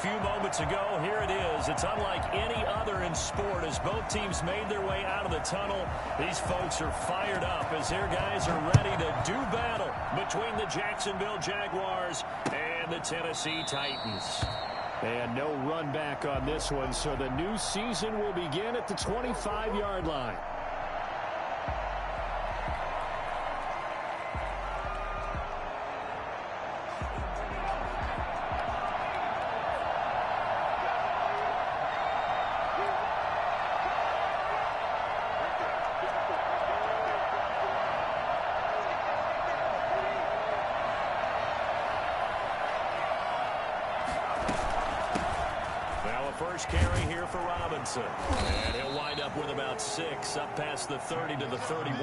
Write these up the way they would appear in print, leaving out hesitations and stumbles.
few moments ago, here it is. It's unlike any other in sport as both teams made their way out of the tunnel. These folks are fired up as their guys are ready to do battle between the Jacksonville Jaguars and the Tennessee Titans. And no run back on this one, so the new season will begin at the 25-yard line. First carry here for Robinson. And he'll wind up with about 6 up past the 30 to the 31.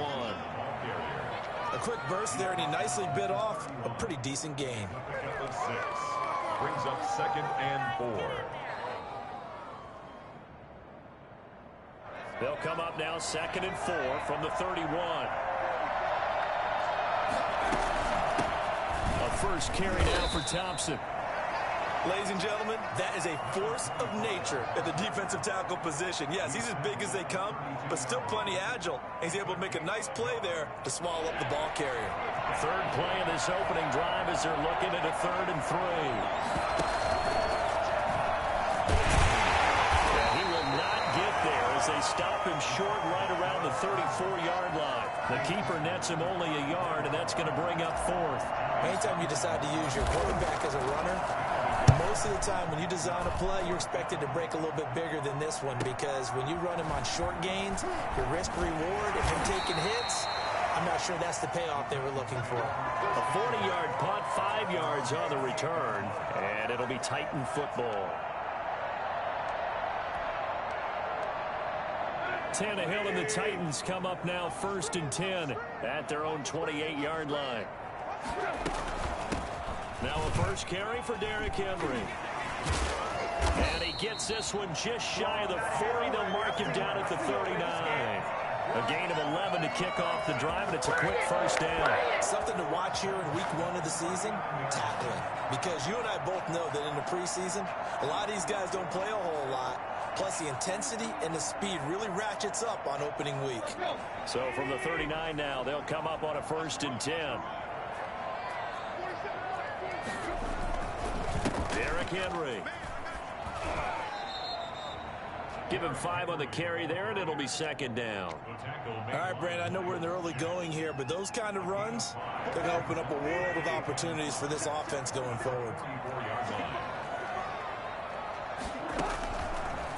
A quick burst there, and he nicely bit off a pretty decent gain. Brings up 2nd and 4. They'll come up now 2nd and 4 from the 31. A first carry now for Thompson. Ladies and gentlemen, that is a force of nature at the defensive tackle position. Yes, he's as big as they come, but still plenty agile. He's able to make a nice play there to swallow up the ball carrier. Third play of this opening drive as they're looking at a 3rd and 3. And he will not get there as they stop him short right around the 34-yard line. The keeper nets him only a yard, and that's going to bring up 4th. Anytime you decide to use your quarterback as a runner, most of the time when you design a play, you're expected to break a little bit bigger than this one, because when you run him on short gains, your risk-reward of him taking hits, I'm not sure that's the payoff they were looking for. A 40-yard punt, 5 yards on the return, and it'll be Titan football. Tannehill and the Titans come up now 1st and 10 at their own 28-yard line. Now a first carry for Derrick Henry. And he gets this one just shy of the 40. They'll mark him down at the 39. A gain of 11 to kick off the drive, and it's a quick first down. Something to watch here in week 1 of the season, tackling. Because you and I both know that in the preseason, a lot of these guys don't play a whole lot. Plus, the intensity and the speed really ratchets up on opening week. So from the 39 now, they'll come up on a 1st and 10. Derrick Henry. Give him 5 on the carry there, and it'll be 2nd down. All right, Brand, I know we're in the early going here, but those kind of runs, they're going to open up a world of opportunities for this offense going forward.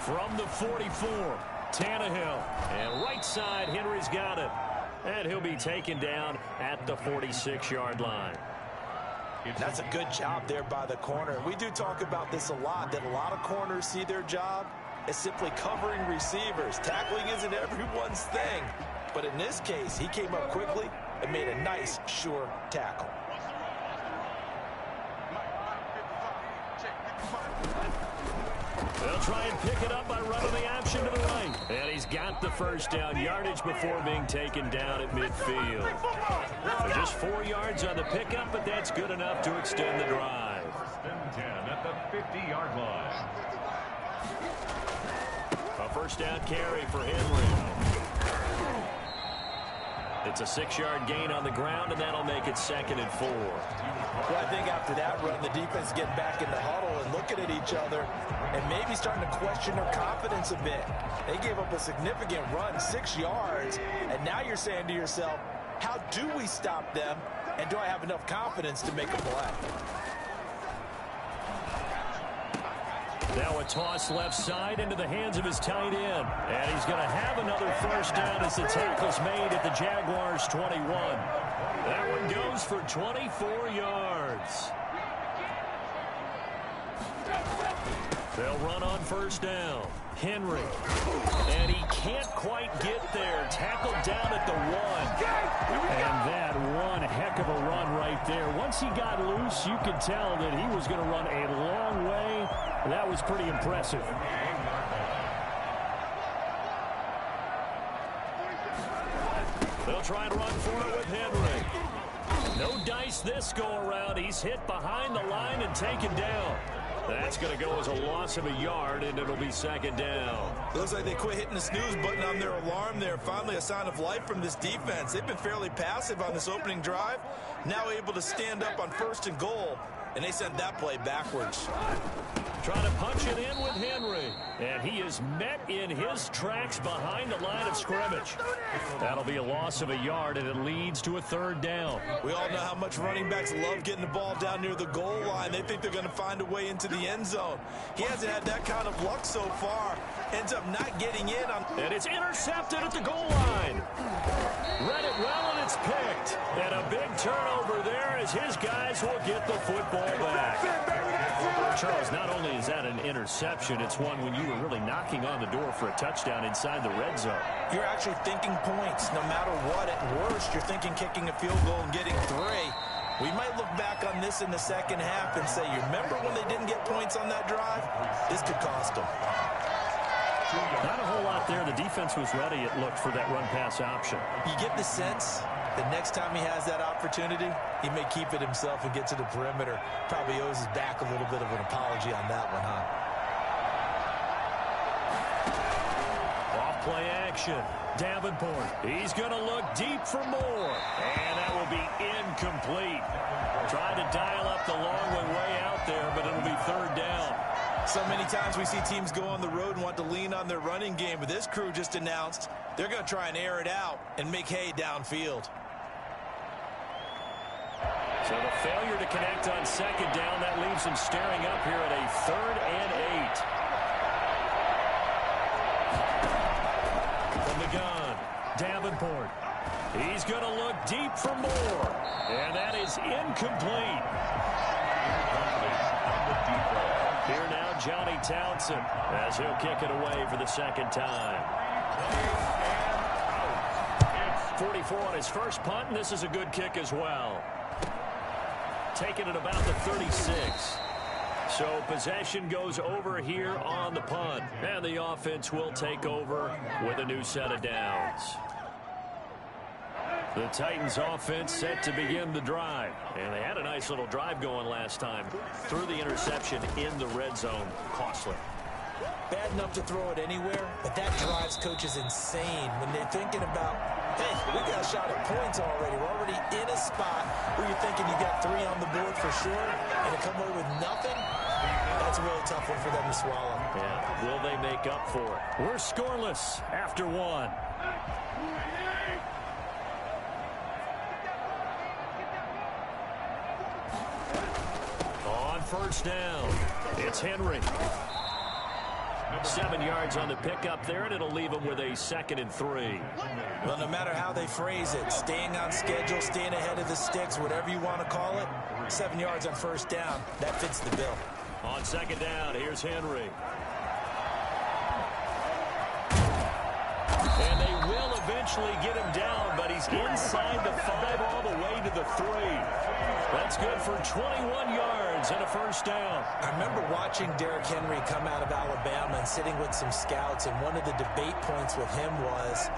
From the 44, Tannehill. And right side, Henry's got it. And he'll be taken down at the 46-yard line. That's a good job there by the corner. We do talk about this a lot, that a lot of corners see their job as simply covering receivers. Tackling isn't everyone's thing. But in this case, he came up quickly and made a nice, sure tackle. They'll try and pick it up by running the option to the right. And he's got the first down, yardage before being taken down at midfield. So just 4 yards on the pickup, but that's good enough to extend the drive. 10 at the 50-yard line. A first down carry for Henry. It's a 6-yard gain on the ground, and that'll make it 2nd and 4. Well, I think after that run, the defense get back in the huddle and looking at each other and maybe starting to question their confidence a bit. They gave up a significant run, 6 yards, and now you're saying to yourself, how do we stop them, and do I have enough confidence to make a play? Now a toss left side into the hands of his tight end. And he's going to have another first down as the tackle's made at the Jaguars' 21. That one goes for 24 yards. They'll run on first down. Henry. And he can't quite get there. Tackled down at the 1. And that one heck of a run right there. Once he got loose, you could tell that he was going to run a long way. That was pretty impressive. They'll try and run for it with Henry. No dice this go around. He's hit behind the line and taken down. That's going to go as a loss of a yard, and it'll be second down. Looks like they quit hitting the snooze button on their alarm there. Finally a sign of life from this defense. They've been fairly passive on this opening drive. Now able to stand up on 1st and goal, and they sent that play backwards. Trying to punch it in with Henry. And he is met in his tracks behind the line of scrimmage. That'll be a loss of a yard, and it leads to a 3rd down. We all know how much running backs love getting the ball down near the goal line. They think they're going to find a way into the end zone. He hasn't had that kind of luck so far. Ends up not getting in on. And it's intercepted at the goal line. Read it well, and it's picked. And a big turnover there as his guys will get the football back. Charles, not only is that an interception, it's one when you were really knocking on the door for a touchdown inside the red zone. You're actually thinking points. No matter what, at worst, you're thinking kicking a field goal and getting 3. We might look back on this in the second half and say, you remember when they didn't get points on that drive? This could cost them. Not a whole lot there. The defense was ready, it looked, for that run-pass option. You get the sense that next time he has that opportunity, he may keep it himself and get to the perimeter. Probably owes his back a little bit of an apology on that one, huh? Off-play action. Davenport. He's going to look deep for more. And that will be incomplete. Tried to dial up the long one way out there, but it'll be 3rd down. So many times we see teams go on the road and want to lean on their running game, but this crew just announced they're going to try and air it out and make hay downfield. So the failure to connect on 2nd down, that leaves him staring up here at a 3rd and 8. From the gun, Davenport. He's going to look deep for more. And that is incomplete. Here now, Johnny Townsend, as he'll kick it away for the 2nd time. 44 on his first punt, and this is a good kick as well. Taking it about the 36. So possession goes over here on the punt. And the offense will take over with a new set of downs. The Titans offense set to begin the drive. And they had a nice little drive going last time. Threw the interception in the red zone. Costly. Bad enough to throw it anywhere, but that drives coaches insane when they're thinking about, hey, we got a shot at points already. We're already in a spot where you're thinking you got 3 on the board for sure, and to come away with nothing, that's a really tough one for them to swallow. Yeah, will they make up for it? We're scoreless after 1. On 1st down, it's Henry. 7 yards on the pickup there, and it'll leave him with a 2nd and 3. Well, no matter how they phrase it, staying on schedule, staying ahead of the sticks, whatever you want to call it, 7 yards on 1st down, that fits the bill. On 2nd down, here's Henry. And they will eventually get him down, but he's inside the 5 all the way to the 3. That's good for 21 yards and a 1st down. I remember watching Derrick Henry come out of Alabama and sitting with some scouts, and one of the debate points with him was,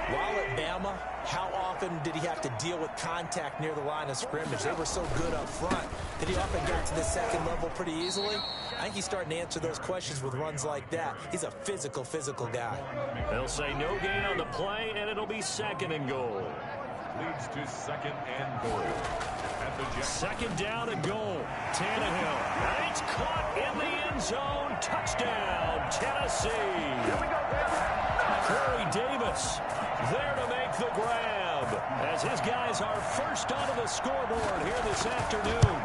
while at Bama, how often did he have to deal with contact near the line of scrimmage? They were so good up front that he often got to the 2nd level pretty easily. I think he's starting to answer those questions with runs like that. He's a physical guy. They'll say no gain on the play, and it'll be 2nd and goal. Leads to 2nd and goal. At the 2nd down and goal. Tannehill. And it's caught in the end zone. Touchdown, Tennessee. Corey Davis there to make the grab as his guys are first onto the scoreboard here this afternoon.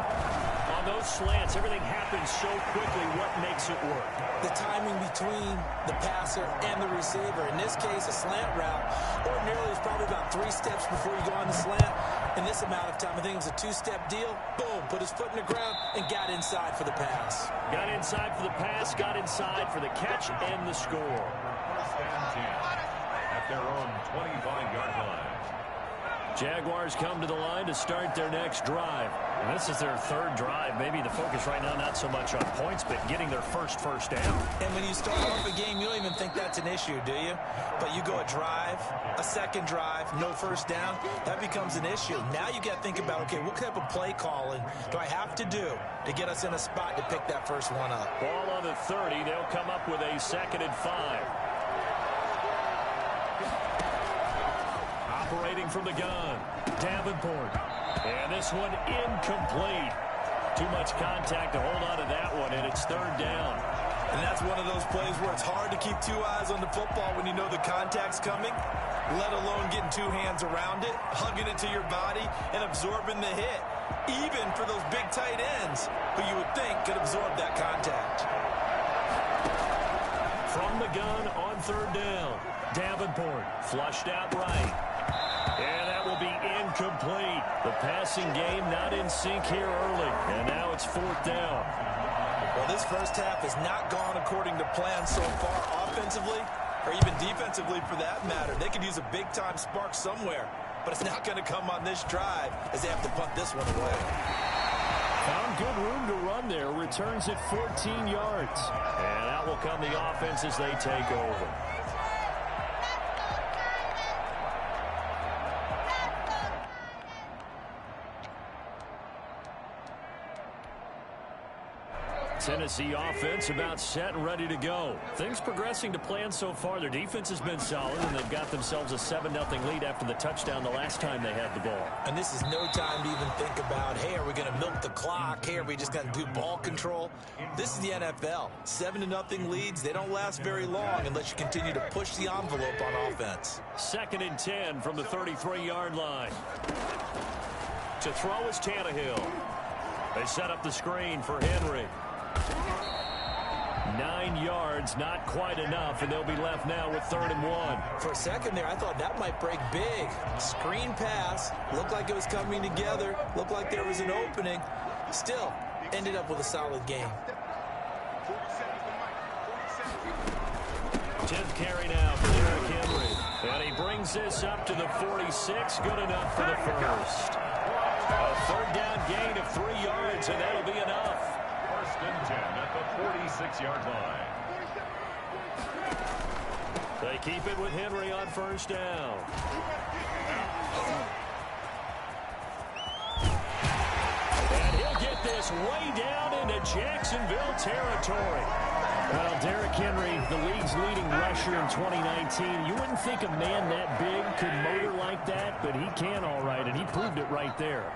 On those slants, everything happens so quickly. What makes it work? The timing between the passer and the receiver. In this case, a slant route. Ordinarily, it's probably about 3 steps before you go on the slant. In this amount of time, I think it was a 2-step deal. Boom, put his foot in the ground and got inside for the pass. Got inside for the pass, got inside for the catch and the score. 1st and 10 at their own 25-yard line. Jaguars come to the line to start their next drive. And this is their third drive. Maybe the focus right now not so much on points, but getting their first down. And when you start off a game, you don't even think that's an issue, do you? But you go a drive, a second drive, no first down, that becomes an issue. Now you got to think about, okay, what type of play calling do I have to do to get us in a spot to pick that first one up? Ball on the 30. They'll come up with a 2nd and 5. Operating from the gun, Davenport. And this one incomplete. Too much contact to hold on to that one, and it's 3rd down. And that's one of those plays where it's hard to keep 2 eyes on the football when you know the contact's coming, let alone getting 2 hands around it, hugging it to your body, and absorbing the hit, even for those big tight ends who you would think could absorb that contact. From the gun on 3rd down, Davenport flushed out right. And that will be incomplete. The passing game not in sync here early. And now it's 4th down. Well, this first half has not gone according to plan so far offensively, or even defensively for that matter. They could use a big-time spark somewhere, but it's not going to come on this drive as they have to punt this one away. Found good room to run there. Returns at 14 yards. And out will come the offense as they take over. Tennessee offense about set and ready to go. Things progressing to plan so far. Their defense has been solid, and they've got themselves a 7-0 lead after the touchdown the last time they had the ball. And this is no time to even think about, hey, are we going to milk the clock? Hey, are we just going to do ball control? This is the NFL. 7-0 leads, they don't last very long unless you continue to push the envelope on offense. 2nd and 10 from the 33-yard line. To throw is Tannehill. They set up the screen for Henry. 9 yards, not quite enough, and they'll be left now with 3rd and 1. For a second there, I thought that might break big. Screen pass, looked like it was coming together, looked like there was an opening. Still, ended up with a solid game. 10th carry now for Derrick Henry. And he brings this up to the 46, good enough for the first. A 3rd down gain of 3 yards, and that'll be enough. 1st and 10 at the 46-yard line. They keep it with Henry on 1st down. And he'll get this way down into Jacksonville territory. Well, Derrick Henry, the league's leading rusher in 2019. You wouldn't think a man that big could motor like that, but he can all right, and he proved it right there.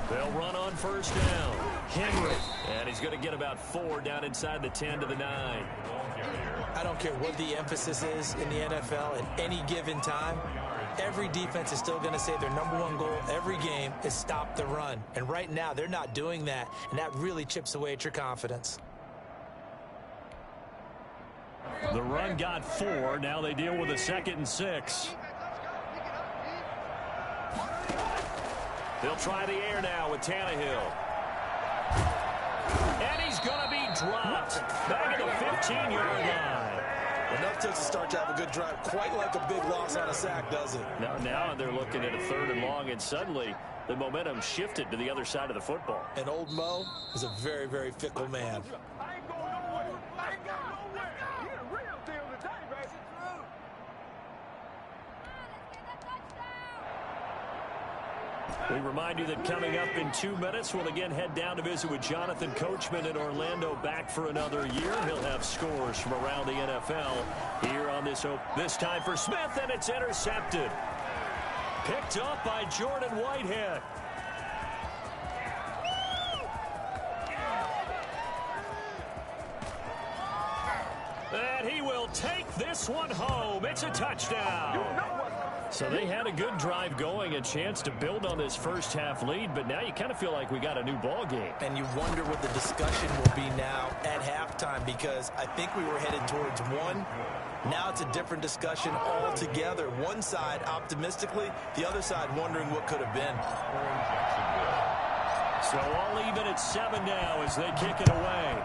They'll run on 1st down. Henry. And he's going to get about 4 down inside the 10 to the 9. I don't care what the emphasis is in the NFL at any given time. Every defense is still going to say their #1 goal every game is stop the run. And right now, they're not doing that, and that really chips away at your confidence. The run got 4. Now they deal with a 2nd and 6. They'll try the air now with Tannehill. And he's going to be dropped back at the 15-yard line. Enough to start to have a good drive. Quite like a big loss on a sack, does it? Now they're looking at a 3rd and long, and suddenly the momentum shifted to the other side of the football. And old Mo is a very, very fickle man. We remind you that coming up in 2 minutes, we'll again head down to visit with Jonathan Coachman in Orlando, back for another year. He'll have scores from around the NFL here on this time for Smith, and it's intercepted. Picked up by Jordan Whitehead. And he will take this one home. It's a touchdown. So they had a good drive going, a chance to build on this first half lead, but now you kind of feel like we got a new ball game. And you wonder what the discussion will be now at halftime, because I think we were headed towards one. Now it's a different discussion altogether. One side optimistically, the other side wondering what could have been. So all even at 7 now as they kick it away.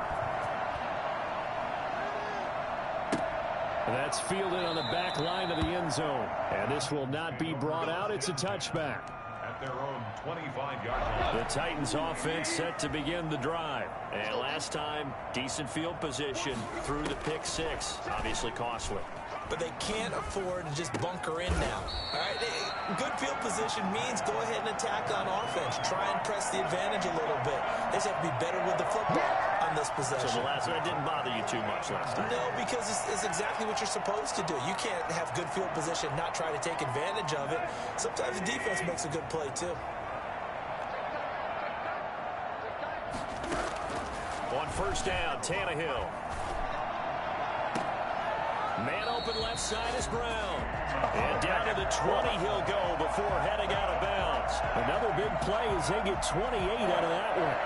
That's fielded on the back line of the end zone. And this will not be brought out. It's a touchback. At their own 25-yard line. The Titans offense set to begin the drive. And last time, decent field position through the pick six. Obviously costly. But they can't afford to just bunker in now. All right, good field position means go ahead and attack on offense. Try and press the advantage a little bit. They just have to be better with the football on this possession. So the last one didn't bother you too much last time? No, because it's exactly what you're supposed to do. You can't have good field position, not try to take advantage of it. Sometimes the defense makes a good play, too. On first down, Tannehill. Man open left side is Brown. And down to the 20 he'll go before heading out of bounds. Another big play as they get 28 out of that one.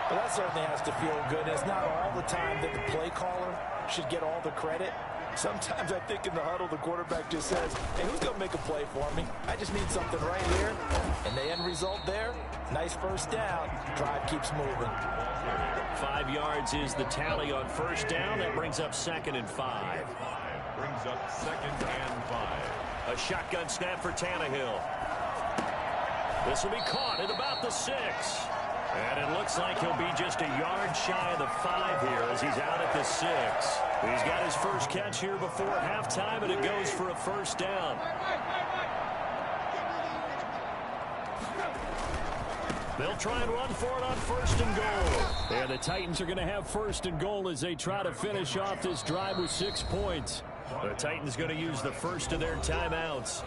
Well, that certainly has to feel good. It's not all the time that the play caller should get all the credit. Sometimes I think in the huddle, the quarterback just says, hey, who's going to make a play for me? I just need something right here. And the end result there, nice first down. Drive keeps moving. 5 yards is the tally on first down. That brings up 2nd and 5. Brings up 2nd and 5. A shotgun snap for Tannehill. This will be caught at about the 6. And it looks like he'll be just a yard shy of the 5 here as he's out at the 6. He's got his first catch here before halftime, and it goes for a first down. They'll try and run for it on 1st and goal. And the Titans are going to have 1st and goal as they try to finish off this drive with 6 points. The Titans going to use the first of their timeouts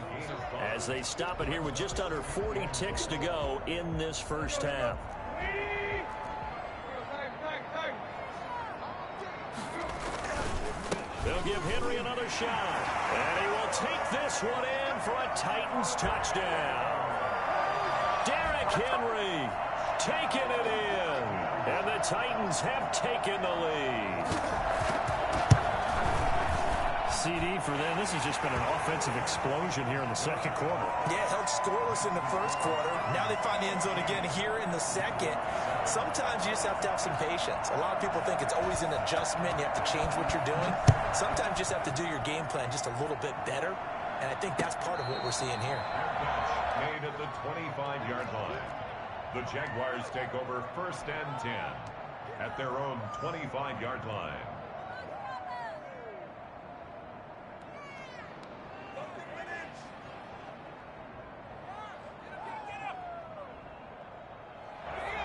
as they stop it here with just under 40 ticks to go in this first half. They'll give Henry another shot. And he will take this one in for a Titans touchdown. Derrick Henry taking it in. And the Titans have taken the lead. CD for them. This has just been an offensive explosion here in the second quarter. Yeah, held scoreless in the first quarter. Now they find the end zone again here in the second. Sometimes you just have to have some patience. A lot of people think it's always an adjustment. You have to change what you're doing. Sometimes you just have to do your game plan just a little bit better. And I think that's part of what we're seeing here. Made at the 25-yard line. The Jaguars take over 1st and 10 at their own 25-yard line.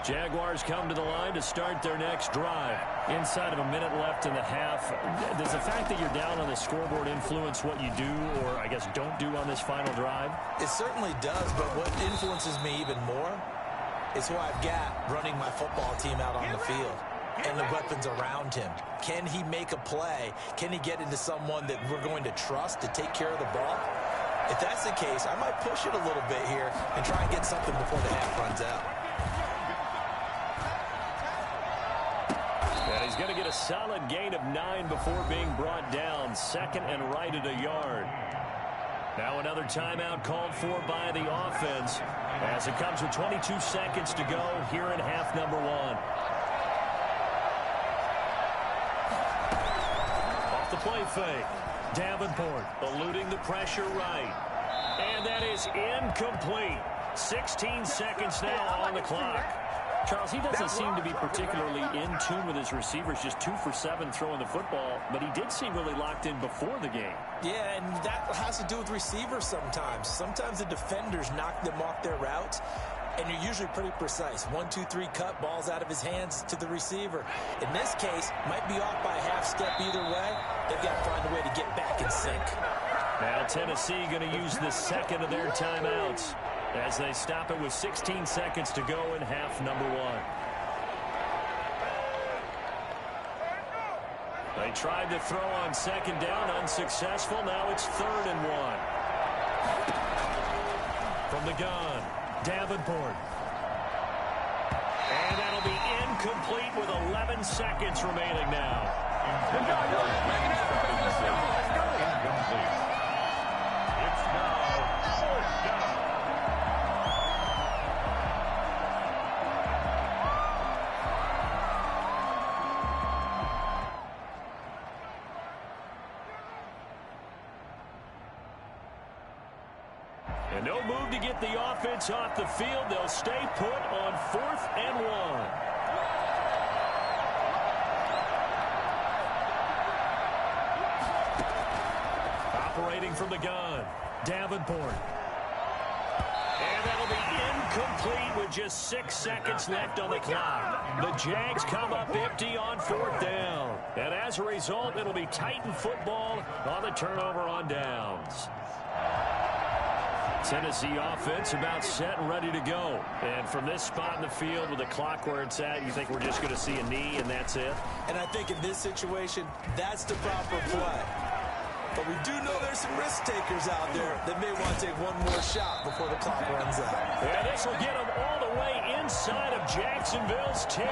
Jaguars come to the line to start their next drive. Inside of a minute left in the half, does the fact that you're down on the scoreboard influence what you do or, I guess, don't do on this final drive? It certainly does, but what influences me even more is who I've got running my football team out on the field and the weapons around him. Can he make a play? Can he get into someone that we're going to trust to take care of the ball? If that's the case, I might push it a little bit here and try and get something before the half runs out. And he's going to get a solid gain of 9 before being brought down. 2nd and right at a yard. Now another timeout called for by the offense as it comes with 22 seconds to go here in half number 1. Off the play fake. Davenport eluding the pressure right. And that is incomplete. 16 seconds now on the clock. Charles, he doesn't seem to be particularly in tune with his receivers, just 2 for 7 throwing the football, but he did seem really locked in before the game. Yeah, and that has to do with receivers sometimes. Sometimes the defenders knock them off their routes, and you're usually pretty precise. 1, 2, 3 cut, balls out of his hands to the receiver. In this case, might be off by a half step either way. They've got to find a way to get back in sync. Now Tennessee going to use the second of their timeouts as they stop it with 16 seconds to go in half number 1. They tried to throw on second down, unsuccessful. Now it's 3rd and 1. From the gun, Davenport. And that'll be incomplete with 11 seconds remaining now. Incomplete. It's now 4th down. And no move to get the offense off the field. They'll stay put on 4th and 1. Operating from the gun, Davenport. And that'll be incomplete with just 6 seconds left on the clock. The Jags come up empty on 4th down. And as a result, it'll be Titan football on the turnover on downs. Tennessee offense about set and ready to go. And from this spot in the field with the clock where it's at, you think we're just going to see a knee and that's it? And I think in this situation, that's the proper play. But we do know there's some risk takers out there that may want to take one more shot before the clock runs out. And this will get them all the way inside of Jacksonville's 10.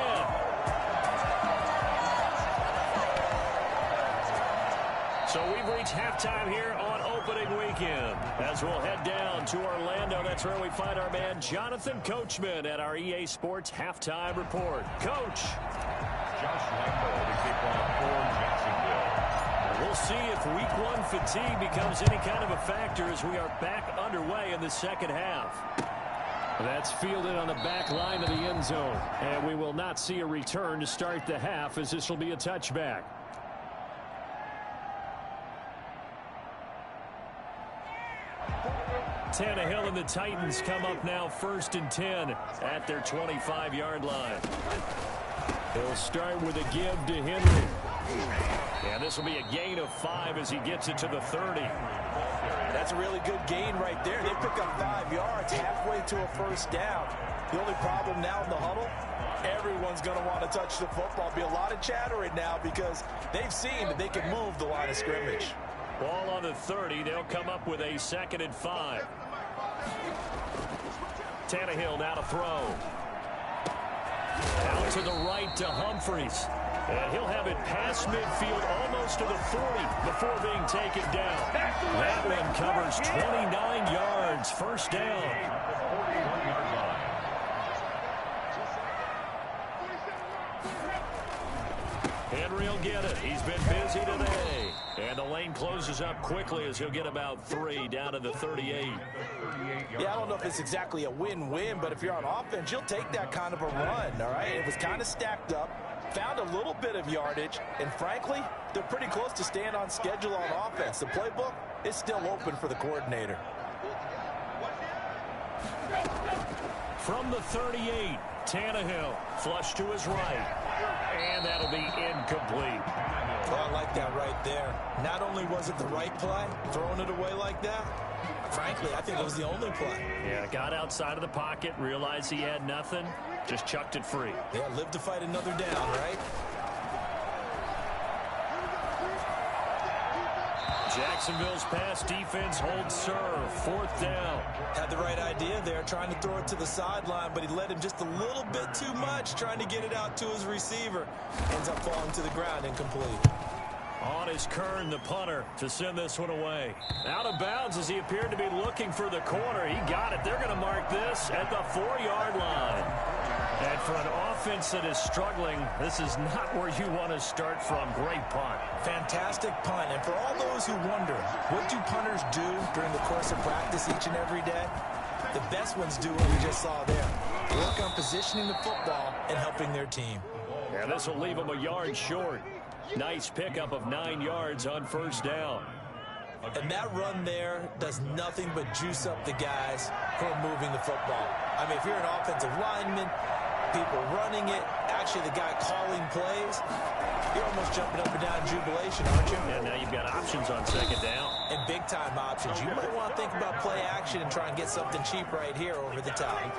So we've reached halftime here on opening weekend. As we'll head down to Orlando, that's where we find our man Jonathan Coachman at our EA Sports Halftime Report. Coach. Josh Lambo to kick off for Jacksonville. We'll see if week 1 fatigue becomes any kind of a factor as we are back underway in the second half. That's fielded on the back line of the end zone. And we will not see a return to start the half as this will be a touchback. Tannehill and the Titans come up now 1st and 10 at their 25-yard line. He'll start with a give to Henry. And this will be a gain of 5 as he gets it to the 30. That's a really good gain right there. They pick up 5 yards halfway to a first down. The only problem now in the huddle, everyone's going to want to touch the football. Be a lot of chatter right now because they've seen that they can move the line of scrimmage. Ball on the 30. They'll come up with a 2nd and 5. Tannehill now to throw. Out to the right to Humphries. And he'll have it past midfield almost to the 40 before being taken down. That one covers 29 yards. First down. Henry will get it. He's been busy today. And the lane closes up quickly as he'll get about 3 down to the 38. Yeah, I don't know if it's exactly a win-win, but if you're on offense, you'll take that kind of a run, all right? It was kind of stacked up, found a little bit of yardage, and frankly, they're pretty close to staying on schedule on offense. The playbook is still open for the coordinator. From the 38, Tannehill flush to his right. And that'll be incomplete. Well, I like that right there. Not only was it the right play, throwing it away like that, frankly, I think it was the only play. Yeah, got outside of the pocket, realized he had nothing, just chucked it free. Yeah, live to fight another down, right? Jacksonville's pass defense holds serve. 4th down. Had the right idea there, trying to throw it to the sideline, but he led him just a little bit too much, trying to get it out to his receiver. Ends up falling to the ground, incomplete. On is Kern, the punter, to send this one away. Out of bounds as he appeared to be looking for the corner. He got it. They're going to mark this at the 4-yard line. And for an offense that is struggling, this is not where you want to start from. Great punt. Fantastic punt. And for all those who wonder, what do punters do during the course of practice each and every day? The best ones do what we just saw there. Work on positioning the football and helping their team. And this will leave them a yard short. Nice pickup of 9 yards on first down. And that run there does nothing but juice up the guys who are moving the football. I mean, if you're an offensive lineman, people running it, actually the guy calling plays, you're almost jumping up and down in jubilation, aren't you? And now you've got options on second down. And big-time options. You might want to think about play action and try and get something cheap right here over the top.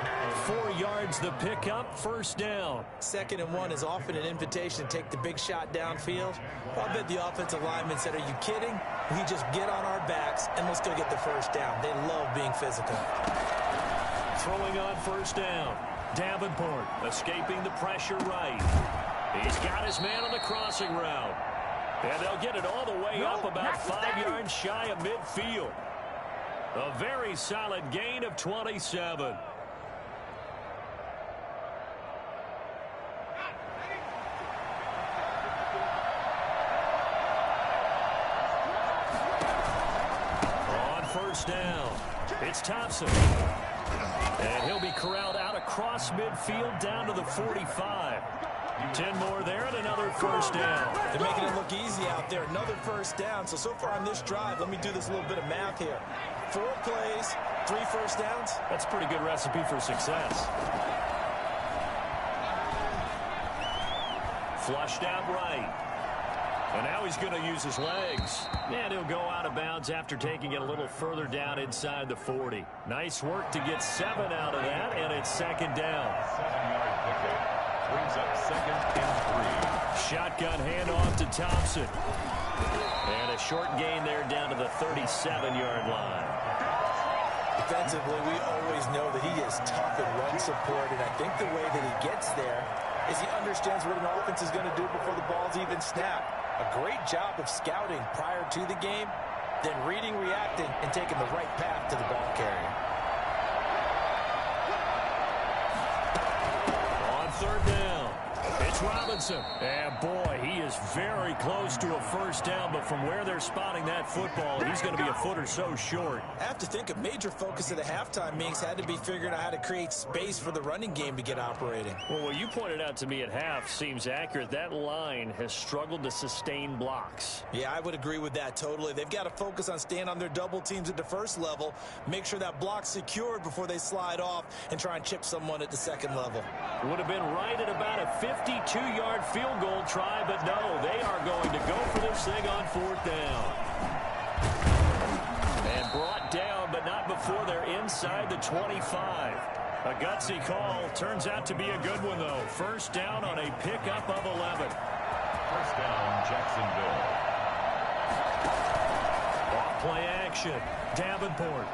4 yards the pickup, first down. 2nd and 1 is often an invitation to take the big shot downfield. I bet the offensive lineman said, are you kidding? We just get on our backs and let's go get the first down. They love being physical. Throwing on first down. Davenport escaping the pressure right. He's got his man on the crossing route. And they'll get it all the way up about 5 yards shy of midfield. A very solid gain of 27. On first down, It's Thompson. And he'll be corralled out across midfield down to the 45. 10 more there and another first down. They're making it look easy out there. Another first down. So far on this drive, let me do this little bit of math here. 4 plays, 3 first downs. That's a pretty good recipe for success. Flushed out right. And now he's going to use his legs. And he'll go out of bounds after taking it a little further down inside the 40. Nice work to get 7 out of that, and it's second down. 7-yard pickup brings up 2nd and 3. Shotgun handoff to Thompson. And a short gain there down to the 37-yard line. Defensively, we always know that he is tough in run support, and I think the way that he gets there is he understands what an offense is going to do before the ball's even snapped. A great job of scouting prior to the game, then reading, reacting, and taking the right path to the ball carrier. On third down, it's Robinson. And boy, he is very close to a first down, but from where they're spotting that football, he's going to be a foot or so short. I have to think a major focus of the halftime meetings had to be figuring out how to create space for the running game to get operating. Well, what you pointed out to me at half seems accurate. That line has struggled to sustain blocks. Yeah, I would agree with that totally. They've got to focus on staying on their double teams at the first level, make sure that block's secured before they slide off and try and chip someone at the second level. Would have been right at about a 52-yard field goal try, but no, they are going to go for this thing on fourth down. And brought down, but not before they're inside the 25. A gutsy call. Turns out to be a good one, though. First down on a pickup of 11. First down, Jacksonville. Off play action. Davenport.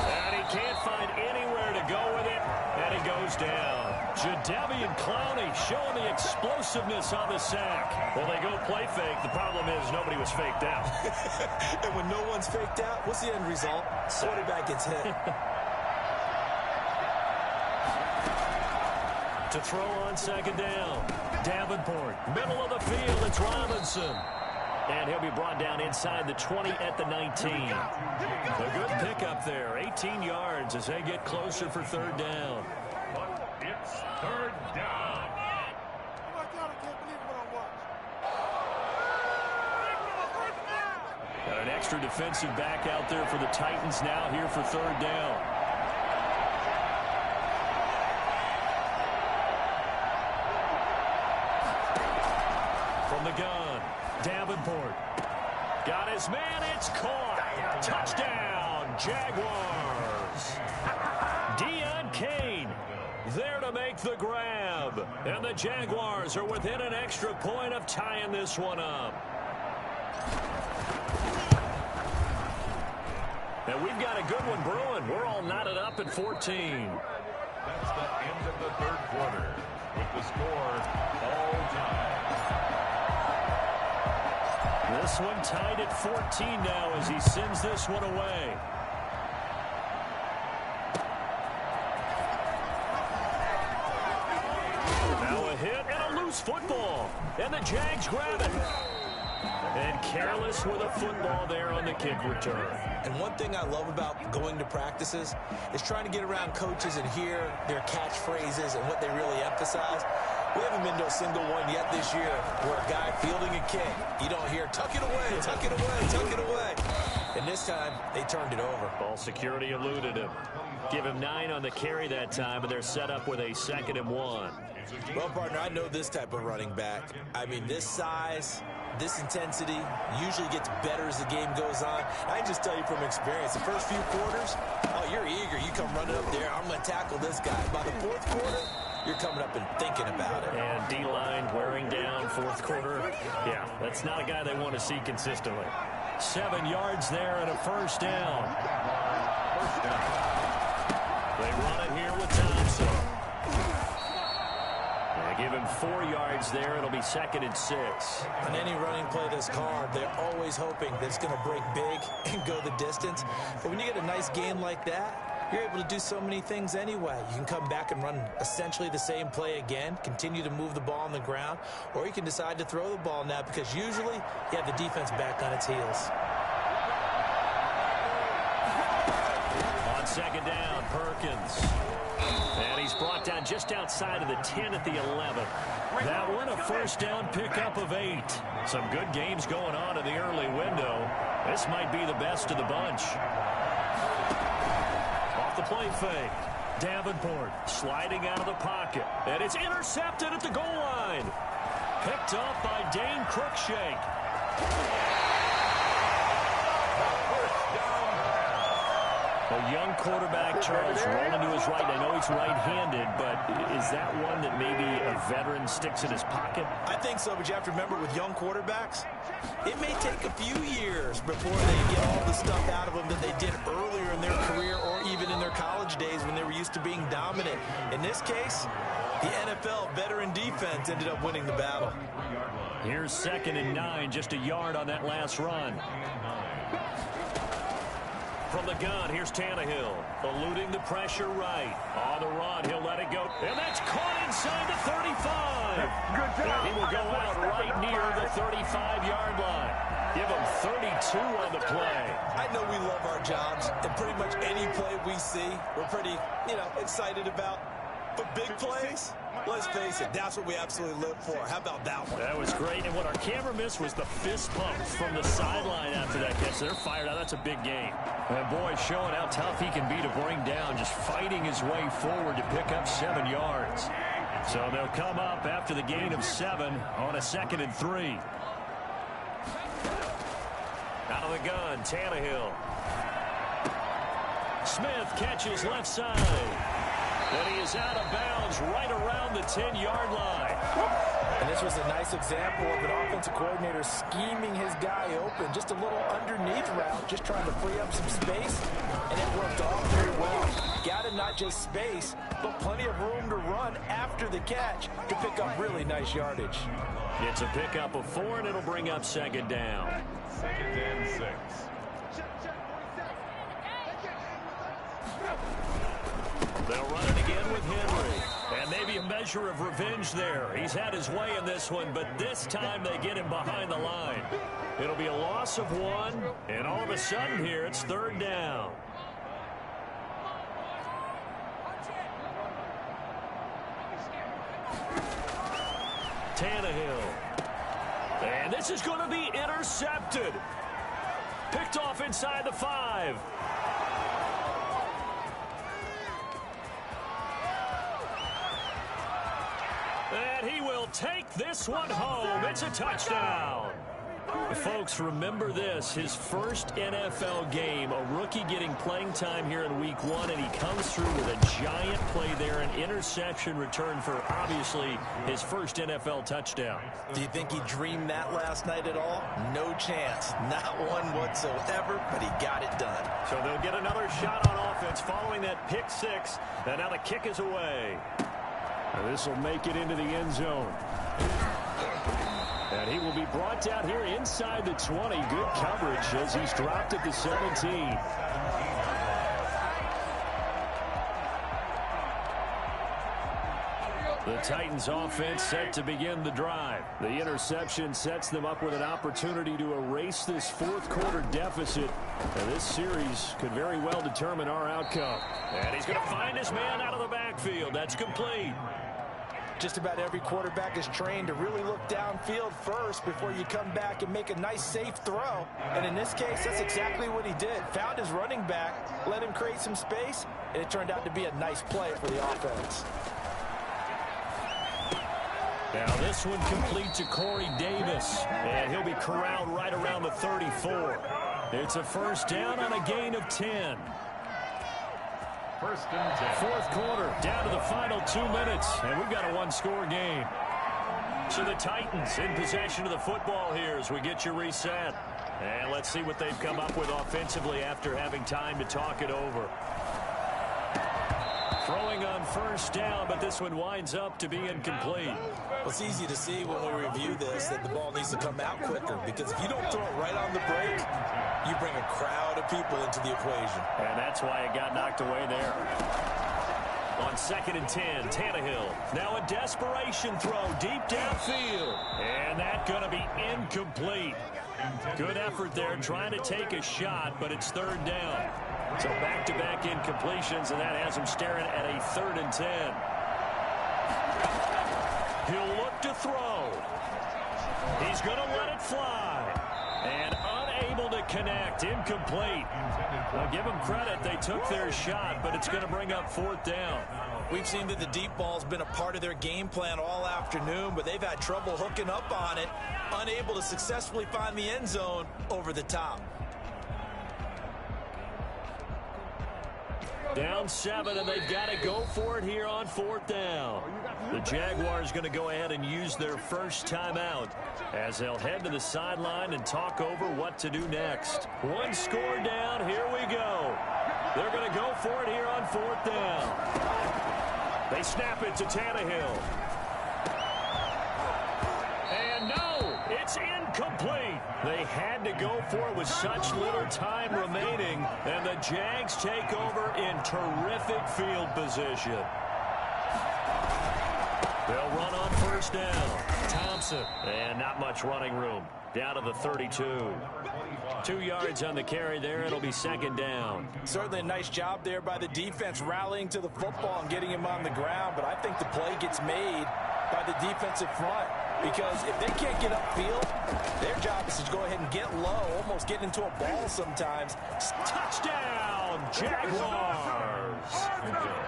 And he can't find anywhere to go with it, and he goes down. Jadeveon Clowney showing the explosiveness on the sack. Well, they go play fake. The problem is nobody was faked out. And when no one's faked out, what's the end result? Quarterback gets hit. To throw on second down. Davenport, middle of the field. It's Robinson. And he'll be brought down inside the 20 at the 19. A good pickup there. 18 yards as they get closer for third down. It's third down. Got an extra defensive back out there for the Titans now here for third down. From the gun, Davenport. Got his man, it's caught. Touchdown, Jaguars. Deion Kane there to make the grab. And the Jaguars are within an extra point of tying this one up. And we've got a good one brewing. We're all knotted up at 14. That's the end of the third quarter with the score all time. This one tied at 14 now as he sends this one away. Now a hit and a loose football. And the Jags grab it. And careless with a football there on the kick return. And one thing I love about going to practices is trying to get around coaches and hear their catchphrases and what they really emphasize. We haven't been to a single one yet this year where a guy fielding a kick, you don't hear, tuck it away, tuck it away, tuck it away. And this time, they turned it over. Ball security eluded him. Give him 9 on the carry that time, and they're set up with a 2nd and 1. Well, partner, I know this type of running back. I mean, this size, this intensity usually gets better as the game goes on. I can just tell you from experience, the first few quarters, oh, you're eager. You come running up there, I'm going to tackle this guy. By the fourth quarter, you're coming up and thinking about it. And D-line wearing down fourth quarter. Yeah, that's not a guy they want to see consistently. 7 yards there and a first down. First down. They run it here with Thompson. They give him 4 yards there. It'll be 2nd and 6. On any running play this calm, they're always hoping that it's going to break big and go the distance. But when you get a nice game like that, you're able to do so many things anyway. You can come back and run essentially the same play again, continue to move the ball on the ground, or you can decide to throw the ball now because usually you have the defense back on its heels. second down, Perkins. And he's brought down just outside of the 10 at the 11. That one a first down pickup of 8. Some good games going on in the early window. This might be the best of the bunch. Off the play fake. Davenport sliding out of the pocket. And it's intercepted at the goal line. Picked up by Dane Cruikshank. A young quarterback, Charles, rolling to his right. I know he's right-handed, but is that one that maybe a veteran sticks in his pocket? I think so, but you have to remember with young quarterbacks, it may take a few years before they get all the stuff out of them that they did earlier in their career or even in their college days when they were used to being dominant. In this case, the NFL veteran defense ended up winning the battle. Here's 2nd and 9, just a yard on that last run. From the gun, here's Tannehill, eluding the pressure right. On the run, he'll let it go. And that's caught inside the 35. Good job. And he will go out right near the 35-yard line. Give him 32 on the play. I know we love our jobs, and pretty much any play we see, we're pretty, excited about. But big plays, let's face it, that's what we absolutely live for. How about that one? That was great, and what our camera missed was the fist pump from the sideline after that catch. They're fired out. That's a big game. And boy, showing how tough he can be to bring down, just fighting his way forward to pick up 7 yards. So they'll come up after the gain of 7 on a 2nd and 3. Out of the gun, Tannehill. Smith catches left side. And he is out of bounds right around the 10-yard line. And this was a nice example of an offensive coordinator scheming his guy open. Just a little underneath route, just trying to free up some space. And it worked all very well. Got him not just space, but plenty of room to run after the catch to pick up really nice yardage. It's a pickup of 4, and it'll bring up 2nd down. 2nd and 6. They'll run it again with Henry. And maybe a measure of revenge there. He's had his way in this one, but this time they get him behind the line. It'll be a loss of 1, and all of a sudden here it's 3rd down. Tannehill. And this is going to be intercepted. Picked off inside the 5. And he will take this one home. It's a touchdown. Folks, remember this, his first NFL game, a rookie getting playing time here in week 1, and he comes through with a giant play there, an interception return for, obviously, his first NFL touchdown. Do you think he dreamed that last night at all? No chance. Not one whatsoever, but he got it done. So they'll get another shot on offense following that pick 6, and now the kick is away. This will make it into the end zone. And he will be brought down here inside the 20. Good coverage as he's dropped at the 17. The Titans offense set to begin the drive. The interception sets them up with an opportunity to erase this 4th quarter deficit. And this series could very well determine our outcome. And he's going to find his man out of the backfield. That's complete. Just about every quarterback is trained to really look downfield first before you come back and make a nice, safe throw. And in this case, that's exactly what he did. Found his running back, let him create some space, and it turned out to be a nice play for the offense. Now this one complete to Corey Davis, and he'll be corralled right around the 34. It's a first down on a gain of 10. 1st and 10. 4th quarter, down to the final 2 minutes, and we've got a 1-score game. So the Titans in possession of the football here as we get you reset. And let's see what they've come up with offensively after having time to talk it over. Throwing on first down, but this one winds up to be incomplete. Well, it's easy to see when we review this that the ball needs to come out quicker, because if you don't throw it right on the break, you bring a crowd of people into the equation. And that's why it got knocked away there. On 2nd and 10, Tannehill. Now a desperation throw deep downfield. And that's going to be incomplete. Good effort there trying to take a shot, but it's 3rd down. So back-to-back incompletions, and that has him staring at a 3rd and 10. He'll look to throw. He's going to let it fly. And unable to connect. Incomplete. Now, give them credit. They took their shot, but it's going to bring up 4th down. We've seen that the deep ball's been a part of their game plan all afternoon, but they've had trouble hooking up on it, unable to successfully find the end zone over the top. Down 7, and they've got to go for it here on 4th down. The Jaguars going to go ahead and use their first timeout as they'll head to the sideline and talk over what to do next. 1 score down. Here we go. They're going to go for it here on 4th down. They snap it to Tannehill. And no, it's incomplete. They had to go for it with such little time remaining, and the Jags take over in terrific field position. They'll run on 1st down. Thompson, and not much running room. Down to the 32. 2 yards on the carry there. It'll be 2nd down. Certainly a nice job there by the defense rallying to the football and getting him on the ground, but I think the play gets made by the defensive front, because if they can't get upfield, their job is to go ahead and get low, almost get into a ball sometimes. Touchdown, Jaguars!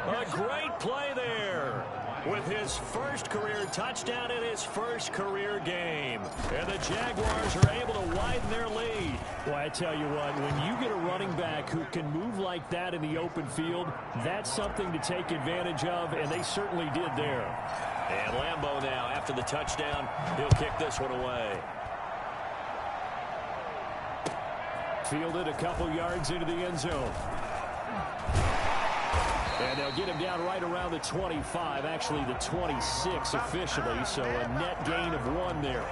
A great play there with his first career touchdown in his first career game. And the Jaguars are able to widen their lead. Well, I tell you what, when you get a running back who can move like that in the open field, that's something to take advantage of, and they certainly did there. And Lambeau now, after the touchdown, he'll kick this one away. Fielded a couple yards into the end zone. And they'll get him down right around the 25, actually the 26 officially, so a net gain of 1 there.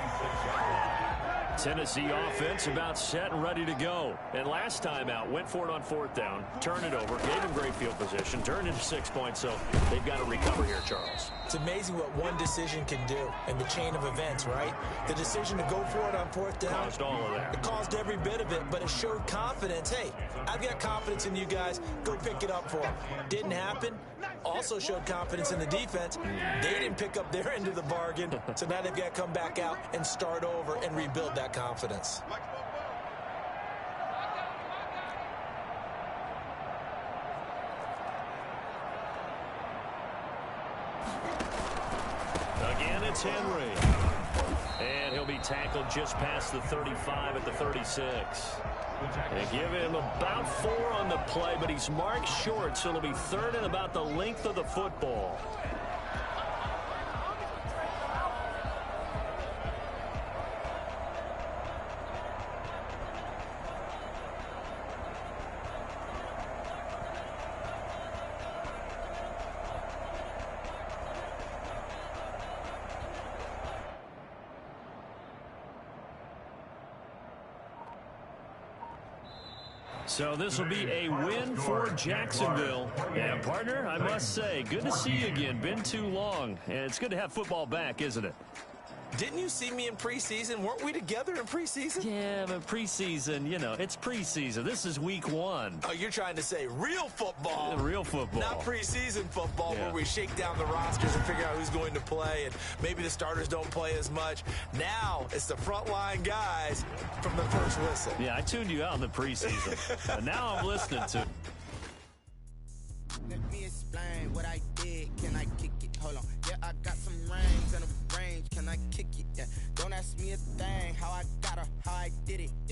Tennessee offense about set and ready to go. And last time out, went for it on 4th down, turned it over, gave him great field position, turned into 6 points, so they've got to recover here, Charles. It's amazing what one decision can do in the chain of events, right? The decision to go for it on 4th down. Caused all of that. It caused every bit of it, but it showed confidence. Hey, I've got confidence in you guys. Go pick it up for them. Didn't happen. Also showed confidence in the defense. They didn't pick up their end of the bargain, so now they've got to come back out and start over and rebuild that confidence. Again, it's Henry. And he'll be tackled just past the 35 at the 36. They give him about 4 on the play, but he's marked short, so it'll be 3rd and about the length of the football. So this will be a win for Jacksonville. And, partner, I must say, good to see you again. Been too long. And it's good to have football back, isn't it? Didn't you see me in preseason? Weren't we together in preseason? Yeah, but preseason, you know, it's preseason. This is week 1. Oh, you're trying to say real football. Real football. Not preseason football, yeah, where we shake down the rosters and figure out who's going to play, and maybe the starters don't play as much. Now it's the frontline guys from the first whistle. Yeah, I tuned you out in the preseason. But now I'm listening to. Let me explain what I did. Can I kick it? Hold on. Yeah, I got some rings and a range. Can I kick it? Yeah. Don't ask me a thing. How I got her, how I did it.